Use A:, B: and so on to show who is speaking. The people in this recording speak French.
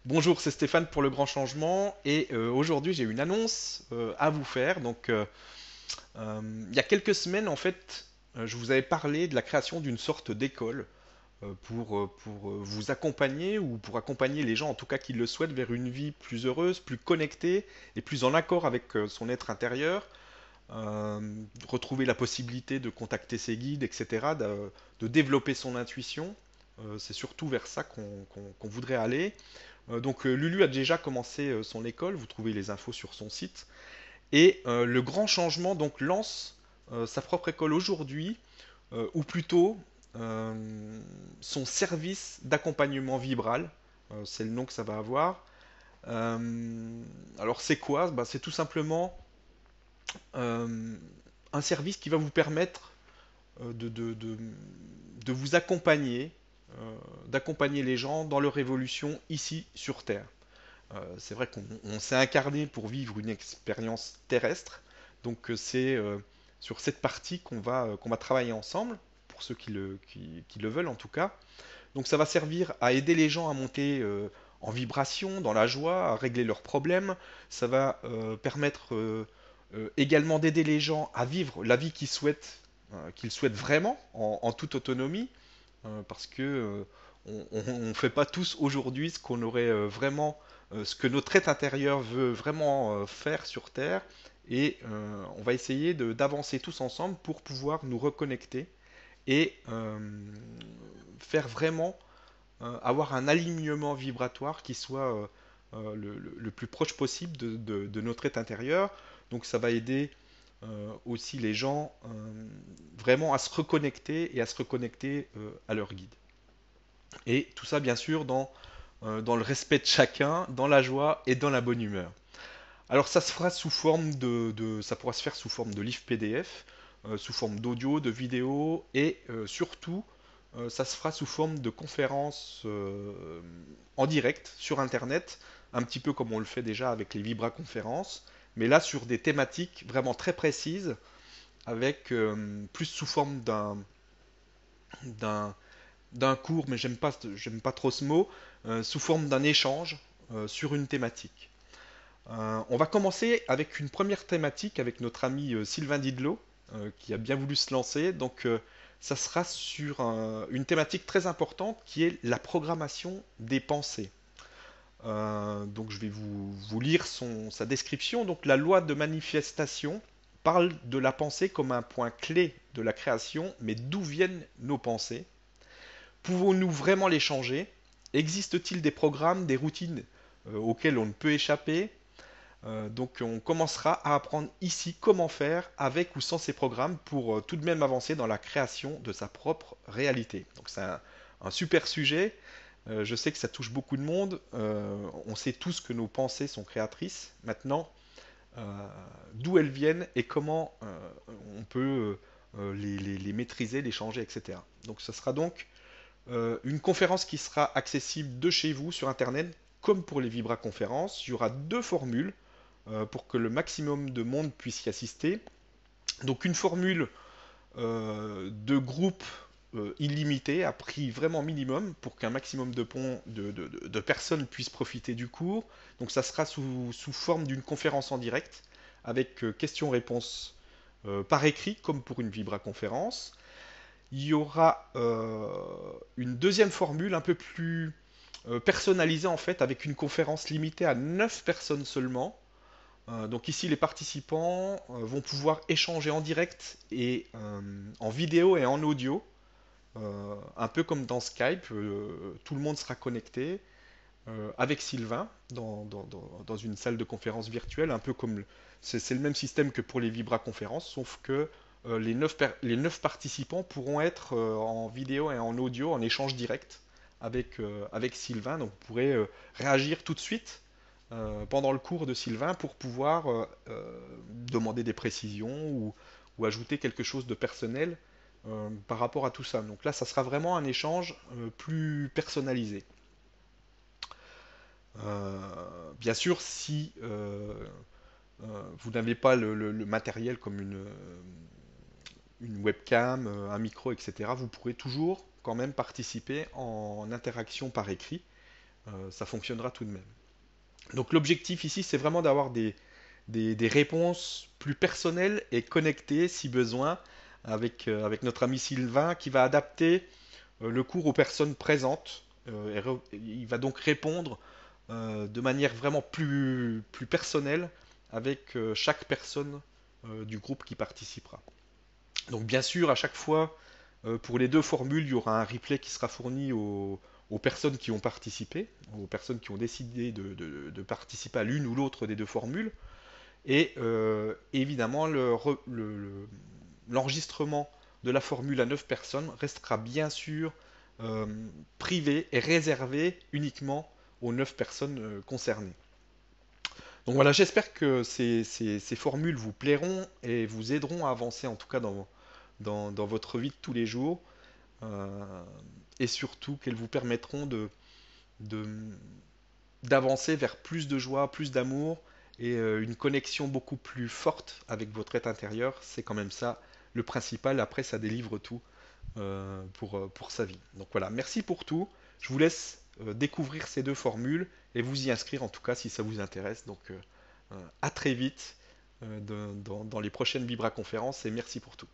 A: Bonjour, c'est Stéphane pour Le Grand Changement et aujourd'hui j'ai une annonce à vous faire. Il y a quelques semaines en fait, je vous avais parlé de la création d'une sorte d'école pour vous accompagner ou pour accompagner les gens en tout cas qui le souhaitent vers une vie plus heureuse, plus connectée et plus en accord avec son être intérieur. Euh, Retrouver la possibilité de contacter ses guides, etc., de développer son intuition. C'est surtout vers ça qu'on voudrait aller. Lulu a déjà commencé son école, vous trouvez les infos sur son site. Et le grand changement donc lance sa propre école aujourd'hui, ou plutôt euh, son service d'accompagnement vibral. C'est le nom que ça va avoir. Alors c'est quoi? C'est tout simplement euh, un service qui va vous permettre de vous accompagner, d'accompagner les gens dans leur évolution ici sur Terre. C'est vrai qu'on s'est incarné pour vivre une expérience terrestre, c'est sur cette partie qu'on va travailler ensemble, pour ceux qui le veulent en tout cas. Donc ça va servir à aider les gens à monter en vibration, dans la joie, à régler leurs problèmes. Ça va permettre également d'aider les gens à vivre la vie qu'ils souhaitent vraiment, en toute autonomie, parce que on ne fait pas tous aujourd'hui ce qu'on aurait vraiment, ce que notre être intérieur veut vraiment faire sur Terre, et on va essayer d'avancer tous ensemble pour pouvoir nous reconnecter et faire vraiment avoir un alignement vibratoire qui soit le plus proche possible de notre être intérieur. Donc ça va aider aussi les gens vraiment à se reconnecter et à se reconnecter à leur guide. Et tout ça, bien sûr, dans le respect de chacun, dans la joie et dans la bonne humeur. Alors, ça se fera sous forme ça pourra se faire sous forme de livre PDF, sous forme d'audio, de vidéo, et surtout, ça se fera sous forme de conférences en direct sur Internet, un petit peu comme on le fait déjà avec les Vibra conférences, mais là sur des thématiques vraiment très précises, avec plus sous forme d'un d'un cours, mais j'aime pas trop ce mot, sous forme d'un échange sur une thématique. On va commencer avec une première thématique avec notre ami Sylvain Didlot, qui a bien voulu se lancer. Ça sera sur une thématique très importante qui est la programmation des pensées. Donc, je vais vous lire sa description. Donc, la loi de manifestation parle de la pensée comme un point clé de la création, mais d'où viennent nos pensées? Pouvons-nous vraiment les changer? Existe-t-il des programmes, des routines auxquelles on ne peut échapper? On commencera à apprendre ici comment faire avec ou sans ces programmes pour tout de même avancer dans la création de sa propre réalité. Donc c'est un super sujet. Je sais que ça touche beaucoup de monde. On sait tous que nos pensées sont créatrices. Maintenant, d'où elles viennent et comment on peut les maîtriser, les changer, etc. Donc ce sera donc une conférence qui sera accessible de chez vous sur Internet, comme pour les Vibra conférences. Il y aura deux formules pour que le maximum de monde puisse y assister. Donc une formule de groupe illimité à prix vraiment minimum pour qu'un maximum de personnes puissent profiter du cours. Donc ça sera sous forme d'une conférence en direct avec questions-réponses par écrit comme pour une Vibra conférence. Il y aura une deuxième formule un peu plus personnalisée en fait avec une conférence limitée à 9 personnes seulement. Donc ici, les participants vont pouvoir échanger en direct et en vidéo et en audio, un peu comme dans Skype. Tout le monde sera connecté avec Sylvain dans une salle de conférence virtuelle, un peu comme c'est le même système que pour les Vibra conférences, sauf que les 9 participants pourront être en vidéo et en audio en échange direct avec Sylvain. Donc vous pourrez réagir tout de suite pendant le cours de Sylvain pour pouvoir demander des précisions ou ajouter quelque chose de personnel par rapport à tout ça. Donc là, ça sera vraiment un échange plus personnalisé. Bien sûr, si vous n'avez pas le matériel comme une webcam, un micro, etc., vous pourrez toujours quand même participer en interaction par écrit. ça fonctionnera tout de même. Donc l'objectif ici, c'est vraiment d'avoir des réponses plus personnelles et connectées si besoin avec notre ami Sylvain qui va adapter le cours aux personnes présentes. Il va donc répondre de manière vraiment plus personnelle avec chaque personne du groupe qui participera. Donc bien sûr, à chaque fois, pour les deux formules, il y aura un replay qui sera fourni aux personnes qui ont participé, aux personnes qui ont décidé de participer à l'une ou l'autre des deux formules. Et évidemment, l'enregistrement de la formule à 9 personnes restera bien sûr euh, privé et réservé uniquement aux 9 personnes concernées. Donc voilà, j'espère que ces formules vous plairont et vous aideront à avancer en tout cas dans votre vie de tous les jours, euh, et surtout qu'elles vous permettront de- d'avancer vers plus de joie, plus d'amour et une connexion beaucoup plus forte avec votre être intérieur. C'est quand même ça le principal. Après, ça délivre tout pour sa vie. Donc voilà, merci pour tout. Je vous laisse découvrir ces deux formules et vous y inscrire en tout cas si ça vous intéresse. Donc à très vite dans les prochaines Vibra conférences et merci pour tout.